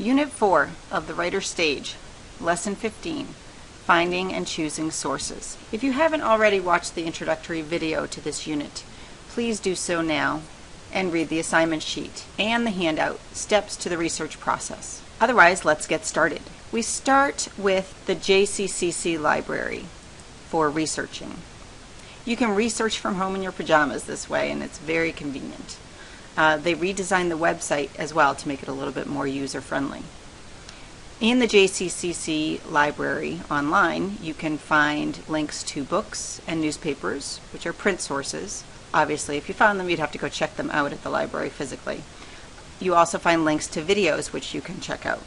Unit 4 of the Writer Stage, Lesson 15, Finding and Choosing Sources. If you haven't already watched the introductory video to this unit, please do so now and read the assignment sheet and the handout, Steps to the Research Process. Otherwise, let's get started. We start with the JCCC library for researching. You can research from home in your pajamas this way, and it's very convenient. They redesigned the website as well to make it a little bit more user-friendly. In the JCCC library online, you can find links to books and newspapers, which are print sources. Obviously, if you found them, you'd have to go check them out at the library physically. You also find links to videos, which you can check out.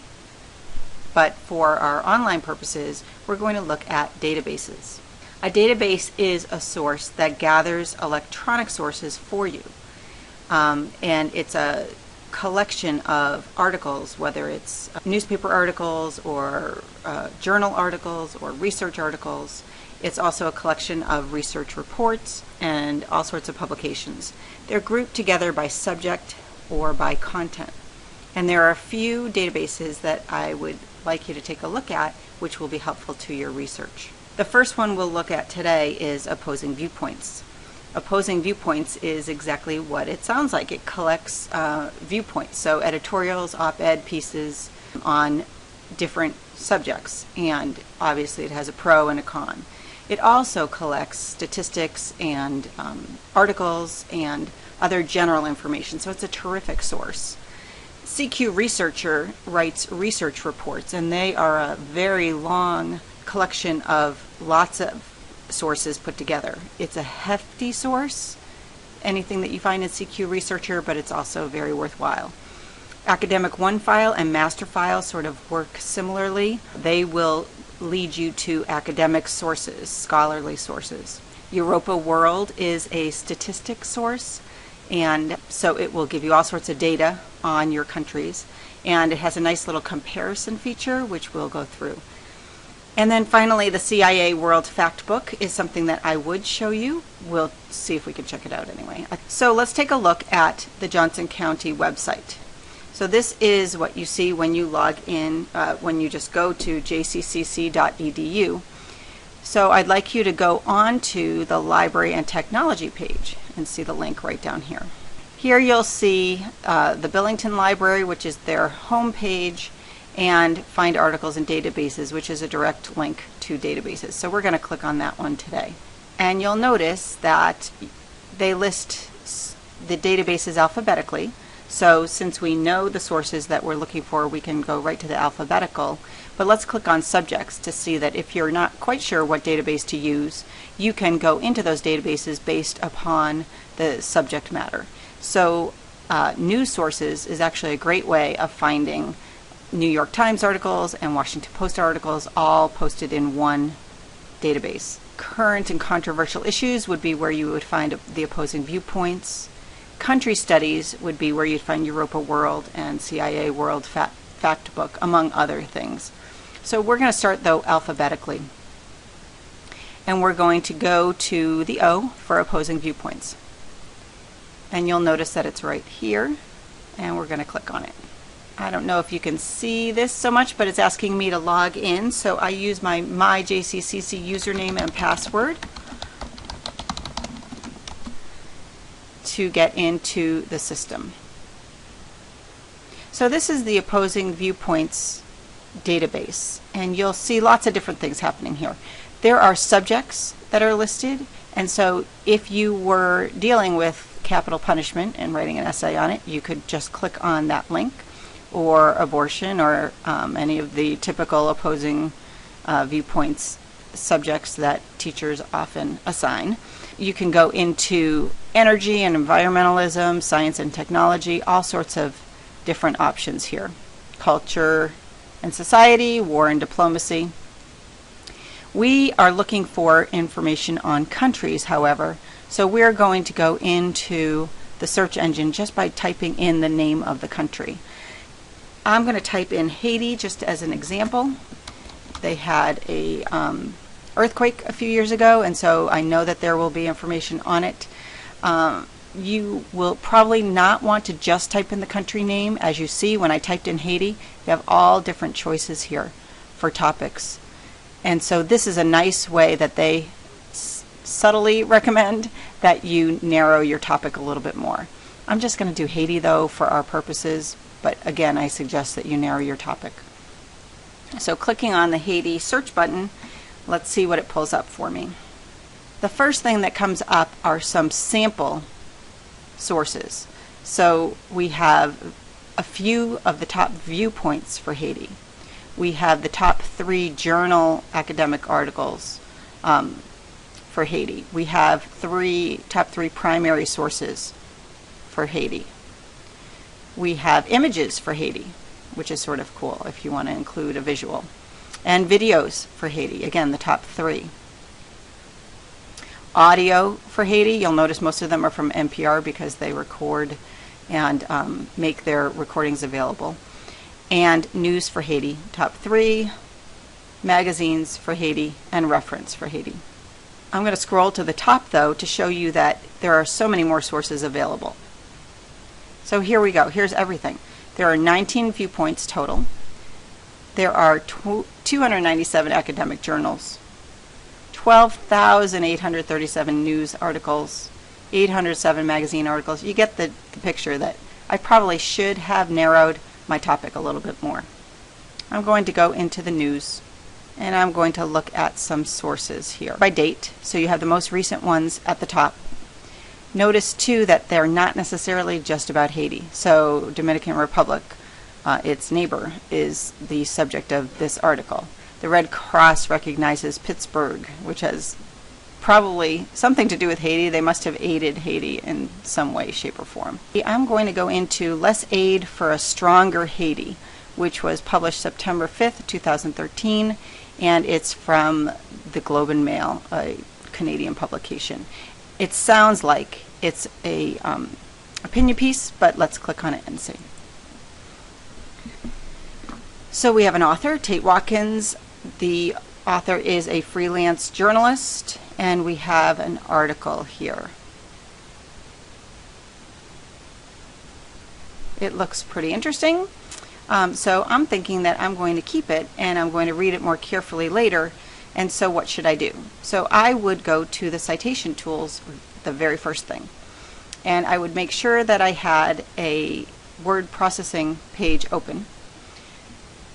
But for our online purposes, we're going to look at databases. A database is a source that gathers electronic sources for you. And it's a collection of articles, whether it's newspaper articles or journal articles or research articles. It's also a collection of research reports and all sorts of publications. They're grouped together by subject or by content. And there are a few databases that I would like you to take a look at, which will be helpful to your research. The first one we'll look at today is Opposing Viewpoints. Opposing Viewpoints is exactly what it sounds like. It collects viewpoints, so editorials, op-ed pieces on different subjects, and obviously it has a pro and a con. It also collects statistics and articles and other general information, so it's a terrific source. CQ Researcher writes research reports, and they are a very long collection of lots of sources put together. It's a hefty source, anything that you find in CQ Researcher, but it's also very worthwhile. Academic OneFile and MasterFile sort of work similarly. They will lead you to academic sources, scholarly sources. Europa World is a statistics source, and so it will give you all sorts of data on your countries, and it has a nice little comparison feature, which we'll go through. And then finally, the CIA World Factbook is something that I would show you. We'll see if we can check it out anyway. So let's take a look at the Johnson County website. So this is what you see when you log in, when you just go to jccc.edu. So I'd like you to go on to the Library and Technology page and see the link right down here. Here you'll see the Billington Library, which is their home page, and find articles and databases, which is a direct link to databases. So we're going to click on that one today. And you'll notice that they list the databases alphabetically. So since we know the sources that we're looking for, we can go right to the alphabetical. But let's click on subjects to see that if you're not quite sure what database to use, you can go into those databases based upon the subject matter. So news sources is actually a great way of finding New York Times articles and Washington Post articles all posted in one database. Current and controversial issues would be where you would find the Opposing Viewpoints. Country studies would be where you'd find Europa World and CIA World Factbook, among other things. So we're going to start, though, alphabetically. And we're going to go to the O for Opposing Viewpoints. And you'll notice that it's right here, and we're going to click on it. I don't know if you can see this so much, but it's asking me to log in, so I use my JCCC username and password to get into the system. So this is the Opposing Viewpoints database, and you'll see lots of different things happening here. There are subjects that are listed, and so if you were dealing with capital punishment and writing an essay on it, you could just click on that link, or abortion, or any of the typical opposing viewpoints subjects that teachers often assign. You can go into energy and environmentalism, science and technology, all sorts of different options here. Culture and society, war and diplomacy. We are looking for information on countries, however, so we're going to go into the search engine just by typing in the name of the country. I'm going to type in Haiti just as an example. They had a earthquake a few years ago, and so I know that there will be information on it. you will probably not want to just type in the country name. As you see, when I typed in Haiti, you have all different choices here for topics. And so this is a nice way that they subtly recommend that you narrow your topic a little bit more. I'm just going to do Haiti though for our purposes, but again, I suggest that you narrow your topic. So clicking on the Haiti search button, let's see what it pulls up for me. The first thing that comes up are some sample sources. So we have a few of the top viewpoints for Haiti. We have the top 3 journal academic articles for Haiti. We have top 3 primary sources for Haiti. We have images for Haiti, which is sort of cool if you want to include a visual. And videos for Haiti, again, the top 3. Audio for Haiti, you'll notice most of them are from NPR because they record and make their recordings available. And news for Haiti, top 3, magazines for Haiti, and reference for Haiti. I'm going to scroll to the top though to show you that there are so many more sources available. So here we go, here's everything. There are 19 viewpoints total. There are 297 academic journals, 12,837 news articles, 807 magazine articles. You get the picture that I probably should have narrowed my topic a little bit more. I'm going to go into the news and I'm going to look at some sources here by date. So you have the most recent ones at the top. Notice too that they're not necessarily just about Haiti. So Dominican Republic, its neighbor, is the subject of this article. The Red Cross recognizes Pittsburgh, which has probably something to do with Haiti. They must have aided Haiti in some way, shape, or form. I'm going to go into Less Aid for a Stronger Haiti, which was published September 5th, 2013, and it's from the Globe and Mail, a Canadian publication. It sounds like it's a opinion piece, but let's click on it and see. So we have an author, Tate Watkins. The author is a freelance journalist, and we have an article here. It looks pretty interesting. So I'm thinking that I'm going to keep it and I'm going to read it more carefully later. And so what should I do? So I would go to the Citation Tools, the very first thing. And I would make sure that I had a word processing page open,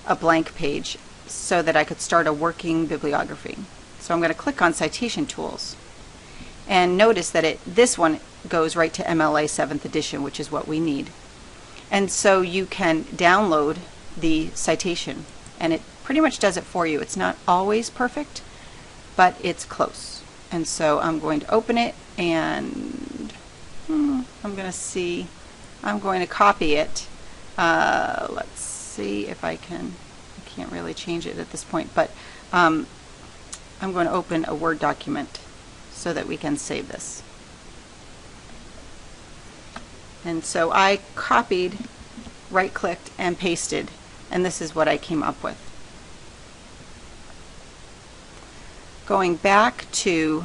a blank page, so that I could start a working bibliography. So I'm going to click on Citation Tools. And notice that this one goes right to MLA 7th edition, which is what we need. And so you can download the citation, and it pretty much does it for you. It's not always perfect, but it's close. And so I'm going to open it, and I'm going to copy it. Let's see if I can. I can't really change it at this point, but I'm going to open a Word document so that we can save this. And so I copied, right-clicked, and pasted, and this is what I came up with. Going back to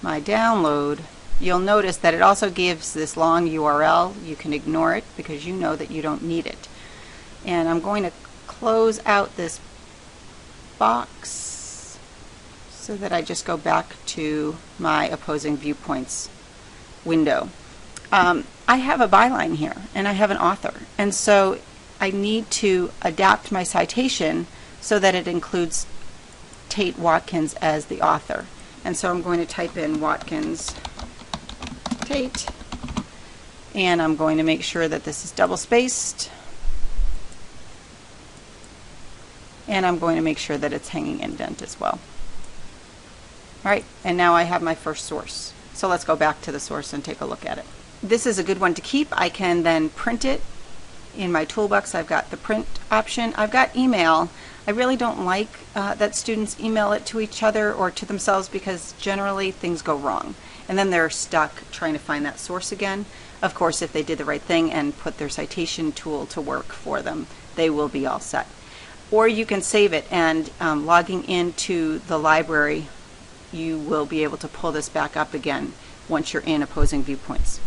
my download, you'll notice that it also gives this long URL. You can ignore it because you know that you don't need it. And I'm going to close out this box so that I just go back to my opposing viewpoints window. I have a byline here and I have an author, and so I need to adapt my citation so that it includes Tate Watkins as the author. And so I'm going to type in Watkins Tate, and I'm going to make sure that this is double spaced, and I'm going to make sure that it's hanging indent as well. Alright, and now I have my first source. So let's go back to the source and take a look at it. This is a good one to keep. I can then print it. In my toolbox I've got the print option. I've got email. I really don't like that students email it to each other or to themselves because generally things go wrong. And then they're stuck trying to find that source again. Of course, if they did the right thing and put their citation tool to work for them, they will be all set. Or you can save it, and logging into the library, you will be able to pull this back up again once you're in opposing viewpoints.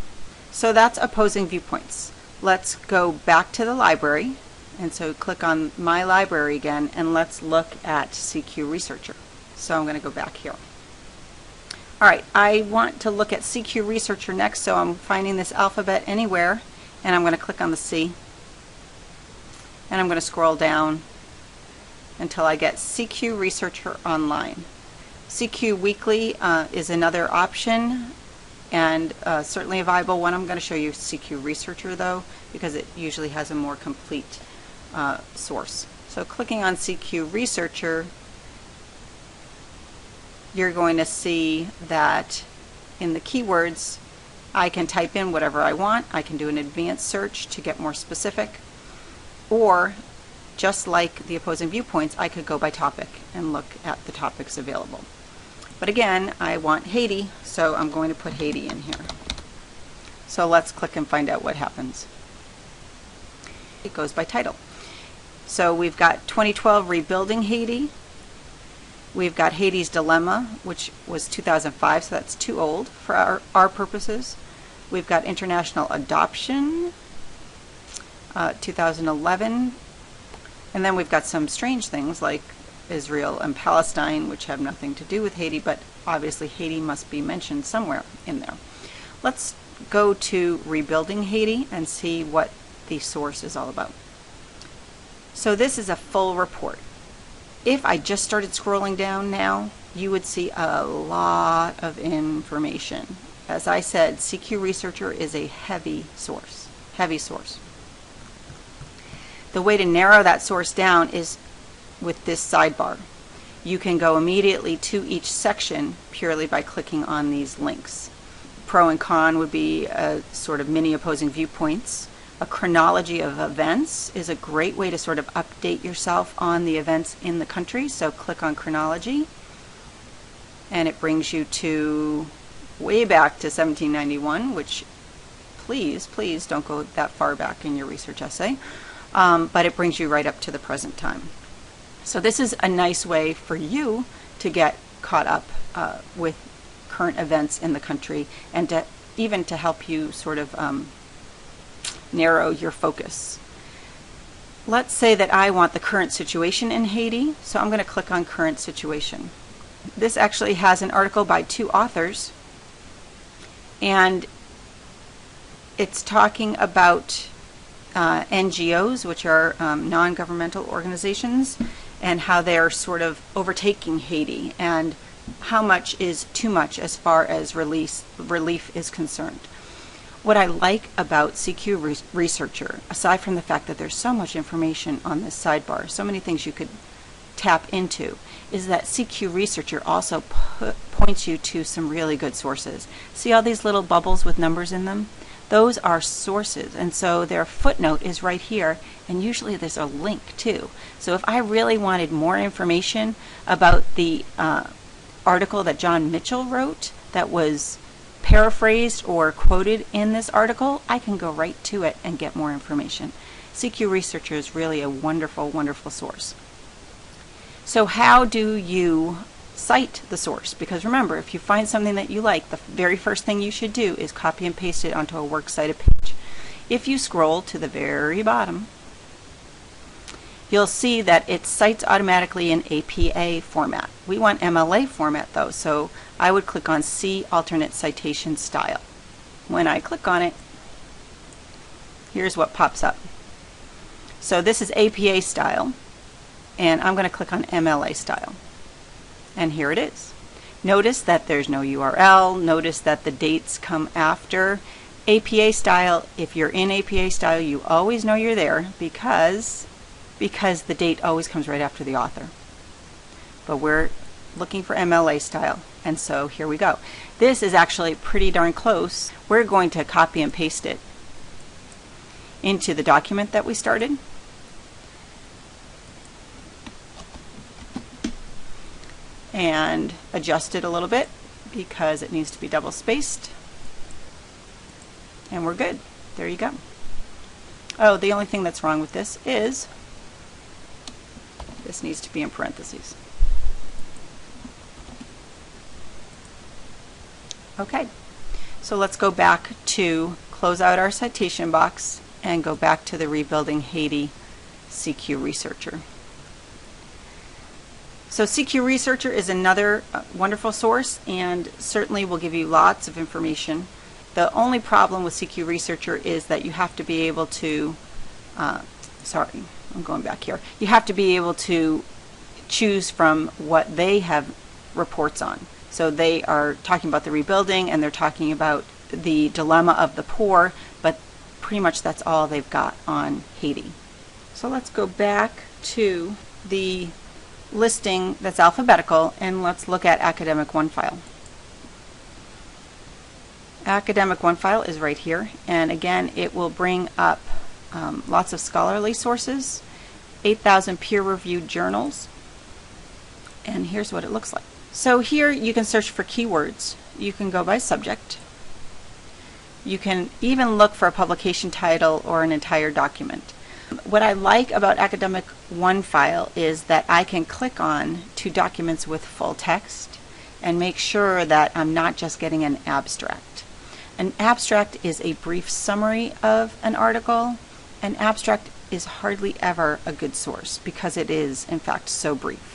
So that's opposing viewpoints. Let's go back to the library, and so click on My Library again, and let's look at CQ Researcher. So I'm going to go back here. All right, I want to look at CQ Researcher next, so I'm finding this alphabet anywhere, and I'm going to click on the C, and I'm going to scroll down until I get CQ Researcher Online. CQ Weekly is another option, and certainly a viable one. I'm going to show you CQ Researcher though, because it usually has a more complete source. So clicking on CQ Researcher, you're going to see that in the keywords I can type in whatever I want. I can do an advanced search to get more specific, or just like the opposing viewpoints, I could go by topic and look at the topics available. But again, I want Haiti, so I'm going to put Haiti in here. So let's click and find out what happens. It goes by title. So we've got 2012 Rebuilding Haiti. We've got Haiti's Dilemma, which was 2005, so that's too old for our purposes. We've got International Adoption, 2011. And then we've got some strange things like Israel and Palestine, which have nothing to do with Haiti, but obviously Haiti must be mentioned somewhere in there. Let's go to Rebuilding Haiti and see what the source is all about. So this is a full report. If I just started scrolling down now, you would see a lot of information. As I said, CQ Researcher is a heavy source. The way to narrow that source down is with this sidebar. You can go immediately to each section purely by clicking on these links. Pro and con would be a sort of mini opposing viewpoints. A chronology of events is a great way to sort of update yourself on the events in the country. So click on chronology, and it brings you to way back to 1791, which please don't go that far back in your research essay, but it brings you right up to the present time. So this is a nice way for you to get caught up with current events in the country, and even to help you sort of narrow your focus. Let's say that I want the current situation in Haiti, so I'm going to click on Current Situation. This actually has an article by 2 authors, and it's talking about NGOs, which are non-governmental organizations, and how they're sort of overtaking Haiti, and how much is too much as far as relief is concerned. What I like about CQ Researcher, aside from the fact that there's so much information on this sidebar, so many things you could tap into, is that CQ Researcher also points you to some really good sources. See all these little bubbles with numbers in them? Those are sources, and so their footnote is right here, and usually there's a link too. So if I really wanted more information about the article that John Mitchell wrote that was paraphrased or quoted in this article, I can go right to it and get more information. CQ Researcher is really a wonderful, wonderful source. So how do you cite the source? Because remember, if you find something that you like, the very first thing you should do is copy and paste it onto a works cited page. If you scroll to the very bottom, you'll see that it cites automatically in APA format. We want MLA format though, so I would click on See Alternate Citation Style. When I click on it, here's what pops up. So this is APA style, and I'm going to click on MLA style. And here it is. Notice that there's no URL. Notice that the dates come after. APA style, if you're in APA style, you always know you're there because the date always comes right after the author. But we're looking for MLA style, and so here we go. This is actually pretty darn close. We're going to copy and paste it into the document that we started. And adjust it a little bit because it needs to be double spaced. And we're good. There you go. Oh, the only thing that's wrong with this is this needs to be in parentheses. Okay. So let's go back to close out our citation box and go back to the Rebuilding Haiti CQ Researcher. So CQ Researcher is another wonderful source and certainly will give you lots of information. The only problem with CQ Researcher is that you have to be able to, sorry, I'm going back here. You have to be able to choose from what they have reports on. So they are talking about the rebuilding and they're talking about the dilemma of the poor, but pretty much that's all they've got on Haiti. So let's go back to the listing that's alphabetical and let's look at Academic OneFile. Academic OneFile is right here, and again it will bring up lots of scholarly sources, 8,000 peer-reviewed journals, and here's what it looks like. So here you can search for keywords. You can go by subject. You can even look for a publication title or an entire document. What I like about Academic OneFile is that I can click on to documents with full text and make sure that I'm not just getting an abstract. An abstract is a brief summary of an article. An abstract is hardly ever a good source because it is, in fact, so brief.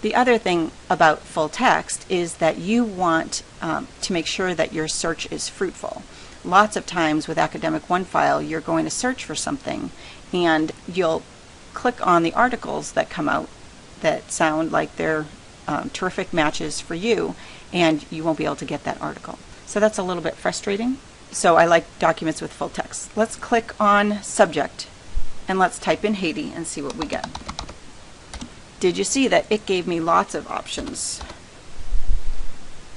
The other thing about full text is that you want to make sure that your search is fruitful. Lots of times with Academic OneFile, you're going to search for something and you'll click on the articles that come out that sound like they're terrific matches for you, and you won't be able to get that article. So that's a little bit frustrating. So I like documents with full text. Let's click on subject and let's type in Haiti and see what we get. Did you see that it gave me lots of options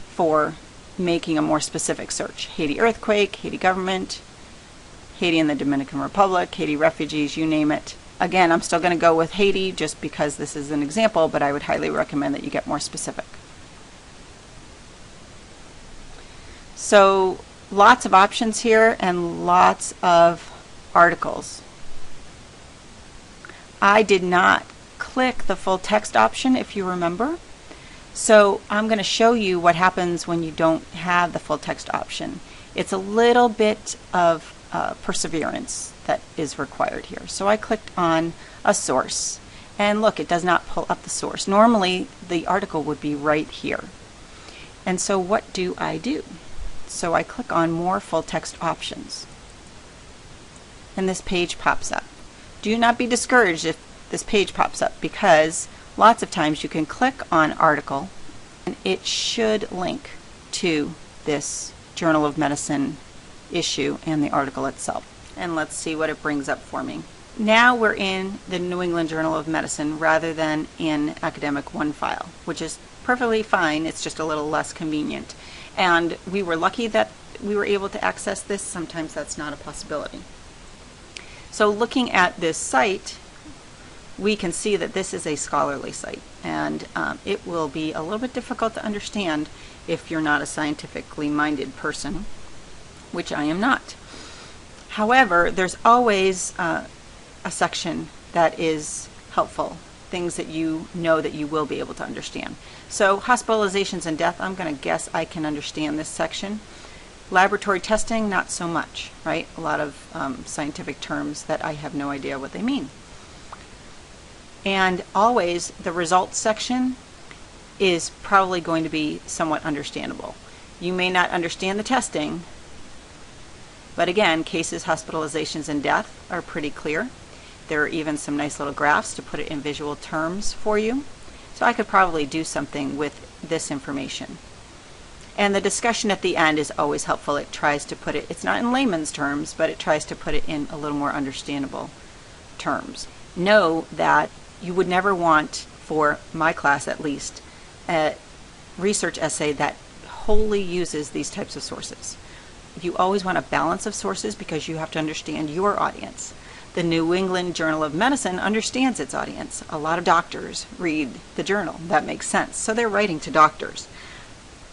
for making a more specific search? Haiti earthquake, Haiti government, Haiti and the Dominican Republic, Haiti refugees, you name it. Again, I'm still going to go with Haiti just because this is an example, but I would highly recommend that you get more specific. So lots of options here and lots of articles. I did not click the full text option, if you remember. So I'm going to show you what happens when you don't have the full text option. It's a little bit of perseverance that is required here. So I clicked on a source and look, it does not pull up the source. Normally the article would be right here. And so what do? So I click on more full text options and this page pops up. Do not be discouraged if this page pops up because lots of times you can click on article and it should link to this Journal of Medicine issue and the article itself. And let's see what it brings up for me. Now we're in the New England Journal of Medicine rather than in Academic OneFile, which is perfectly fine. It's just a little less convenient. And we were lucky that we were able to access this. Sometimes that's not a possibility. So looking at this site, we can see that this is a scholarly site, and it will be a little bit difficult to understand if you're not a scientifically minded person, which I am not. However, there's always a section that is helpful, things that you know that you will be able to understand. So hospitalizations and death, I'm going to guess I can understand this section. Laboratory testing, not so much, right? A lot of scientific terms that I have no idea what they mean. And always the results section is probably going to be somewhat understandable. You may not understand the testing, but again, cases, hospitalizations, and death are pretty clear. There are even some nice little graphs to put it in visual terms for you. So I could probably do something with this information. And the discussion at the end is always helpful. It tries to put it, it's not in layman's terms, but it tries to put it in a little more understandable terms. Know that you would never want, for my class at least, a research essay that wholly uses these types of sources. You always want a balance of sources because you have to understand your audience. The New England Journal of Medicine understands its audience. A lot of doctors read the journal. That makes sense. So they're writing to doctors.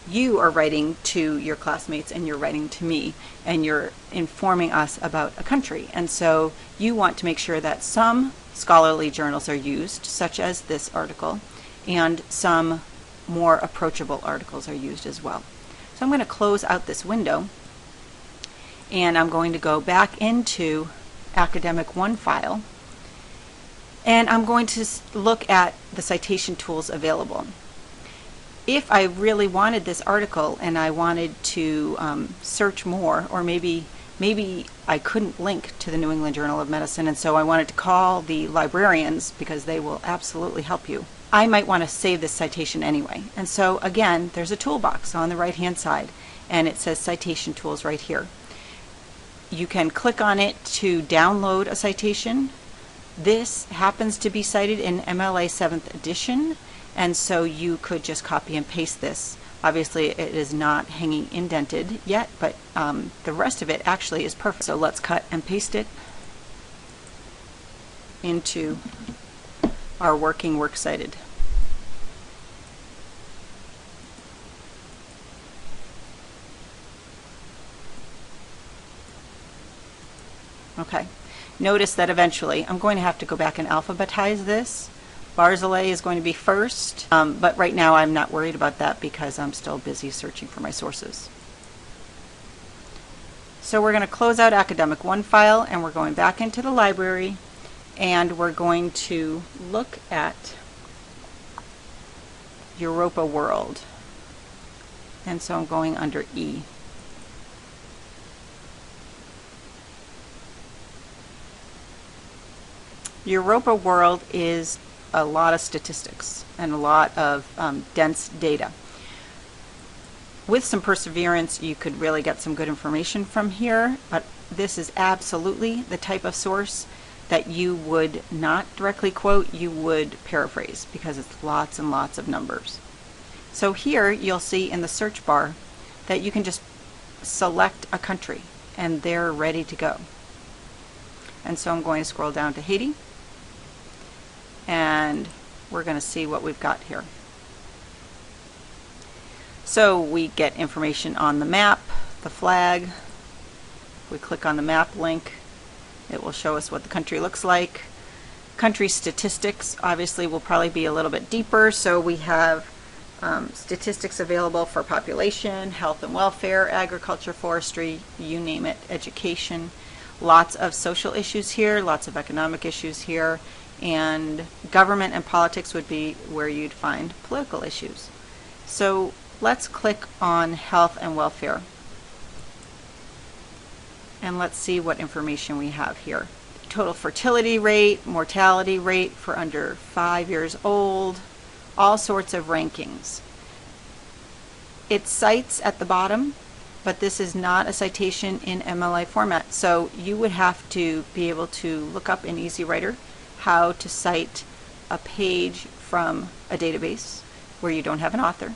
You are writing to your classmates and you're writing to me and you're informing us about a country. And so you want to make sure that some scholarly journals are used, such as this article, and some more approachable articles are used as well. So I'm going to close out this window, and I'm going to go back into Academic 1 file, and I'm going to look at the citation tools available. If I really wanted this article and I wanted to search more, or maybe I couldn't link to the New England Journal of Medicine, and so I wanted to call the librarians because they will absolutely help you, I might want to save this citation anyway. And so again, there's a toolbox on the right hand side, and it says Citation Tools right here. You can click on it to download a citation. This happens to be cited in MLA 7th edition, and so you could just copy and paste this. Obviously it is not hanging indented yet, but the rest of it actually is perfect. So let's cut and paste it into our working works cited. Okay, notice that eventually I'm going to have to go back and alphabetize this. Barzilay is going to be first, but right now I'm not worried about that because I'm still busy searching for my sources. So we're going to close out Academic 1 file, and we're going back into the library, and we're going to look at Europa World. And so I'm going under E. Europa World is a lot of statistics and a lot of dense data. With some perseverance, you could really get some good information from here, but this is absolutely the type of source that you would not directly quote, you would paraphrase, because it's lots and lots of numbers. So here you'll see in the search bar that you can just select a country and they're ready to go. And so I'm going to scroll down to Haiti, and we're going to see what we've got here. So we get information on the map, the flag. If we click on the map link, it will show us what the country looks like. Country statistics obviously will probably be a little bit deeper, so we have statistics available for population, health and welfare, agriculture, forestry, you name it, education. Lots of social issues here, lots of economic issues here, and government and politics would be where you'd find political issues. So let's click on health and welfare, and let's see what information we have here. Total fertility rate, mortality rate for under 5 years old, all sorts of rankings. It cites at the bottom, but this is not a citation in MLA format, so you would have to be able to look up in Easy Writer how to cite a page from a database where you don't have an author,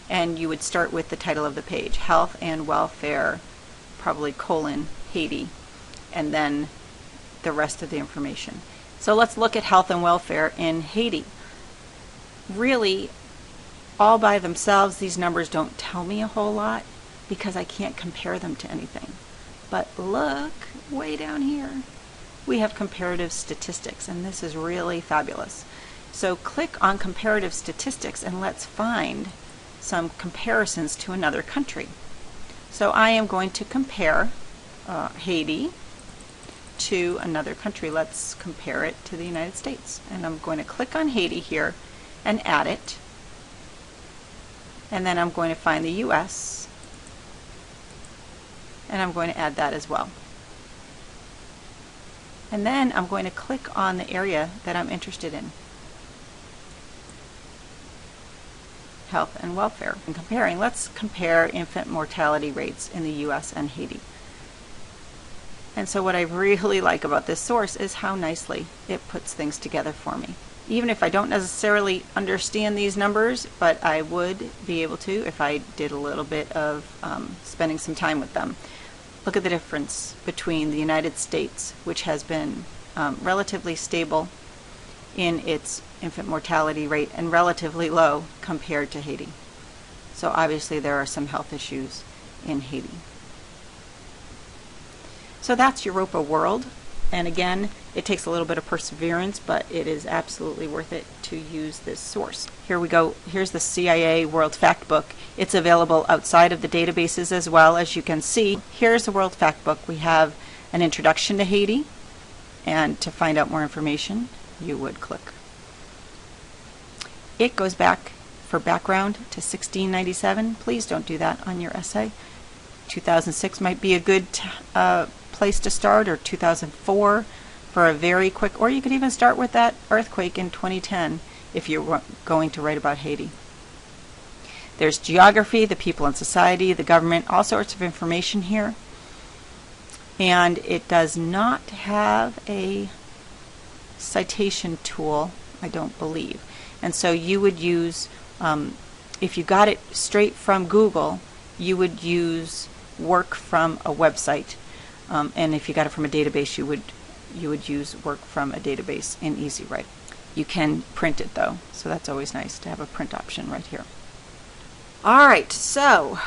and you would start with the title of the page, Health and Welfare, probably colon Haiti, and then the rest of the information. So let's look at health and welfare in Haiti. Really, all by themselves, these numbers don't tell me a whole lot because I can't compare them to anything. But look, way down here, we have comparative statistics, and this is really fabulous. So click on comparative statistics and let's find some comparisons to another country. So I am going to compare Haiti to another country. Let's compare it to the United States. And I'm going to click on Haiti here and add it. And then I'm going to find the US, and I'm going to add that as well. And then I'm going to click on the area that I'm interested in, health and welfare. And comparing, let's compare infant mortality rates in the US and Haiti. And so what I really like about this source is how nicely it puts things together for me. Even if I don't necessarily understand these numbers, but I would be able to if I did a little bit of spending some time with them. Look at the difference between the United States, which has been relatively stable in its infant mortality rate and relatively low compared to Haiti. So obviously there are some health issues in Haiti. So that's Europa World. And again, it takes a little bit of perseverance, but it is absolutely worth it to use this source. Here we go. Here's the CIA World Factbook. It's available outside of the databases as well, as you can see. Here's the World Factbook. We have an introduction to Haiti, and to find out more information, you would click. It goes back for background to 1697. Please don't do that on your essay. 2006 might be a good place to start, or 2004 for a very quick, or you could even start with that earthquake in 2010 if you're going to write about Haiti. There's geography, the people and society, the government, all sorts of information here. And it does not have a citation tool, I don't believe. And so you would use, if you got it straight from Google, you would use work from a website. And if you got it from a database, you would use work from a database in EasyWrite. You can print it though, so that's always nice to have a print option right here. All right, so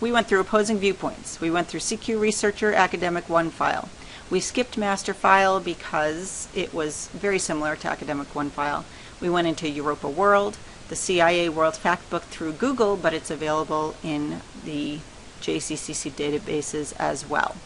we went through opposing viewpoints. We went through CQ Researcher Academic 1 file. We skipped master file because it was very similar to Academic 1 file. We went into Europa World, the CIA World Factbook through Google, but it's available in the JCCC databases as well.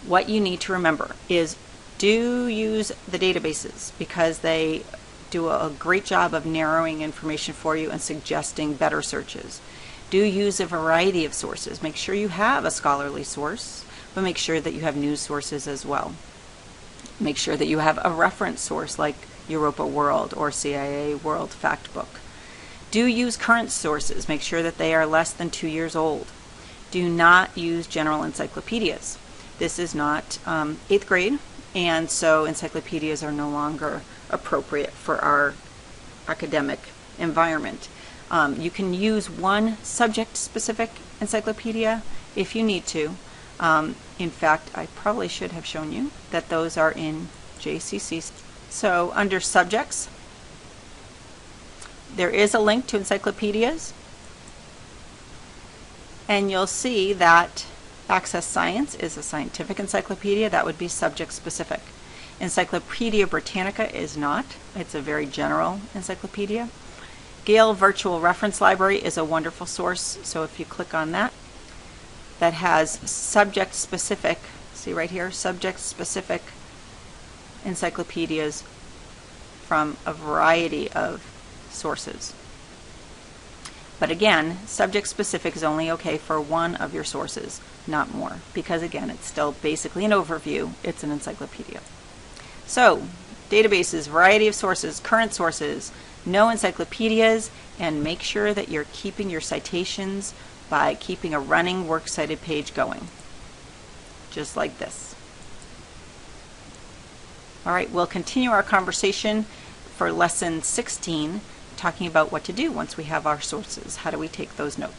What you need to remember is do use the databases because they do a great job of narrowing information for you and suggesting better searches. Do use a variety of sources. Make sure you have a scholarly source, but make sure that you have news sources as well. Make sure that you have a reference source like Europa World or CIA World Factbook. Do use current sources. Make sure that they are less than 2 years old. Do not use general encyclopedias. This is not 8th grade, and so encyclopedias are no longer appropriate for our academic environment. You can use one subject-specific encyclopedia if you need to. In fact, I probably should have shown you that those are in JCC. So under subjects, there is a link to encyclopedias, and you'll see that Access Science is a scientific encyclopedia. That would be subject specific. Encyclopedia Britannica is not. It's a very general encyclopedia. Gale Virtual Reference Library is a wonderful source, so if you click on that, that has subject specific, see right here, subject specific encyclopedias from a variety of sources. But again, subject specific is only okay for one of your sources, not more, because again, it's still basically an overview. It's an encyclopedia. So, databases, variety of sources, current sources, no encyclopedias, and make sure that you're keeping your citations by keeping a running works cited page going, just like this. All right, we'll continue our conversation for lesson 16, talking about what to do once we have our sources. How do we take those notes?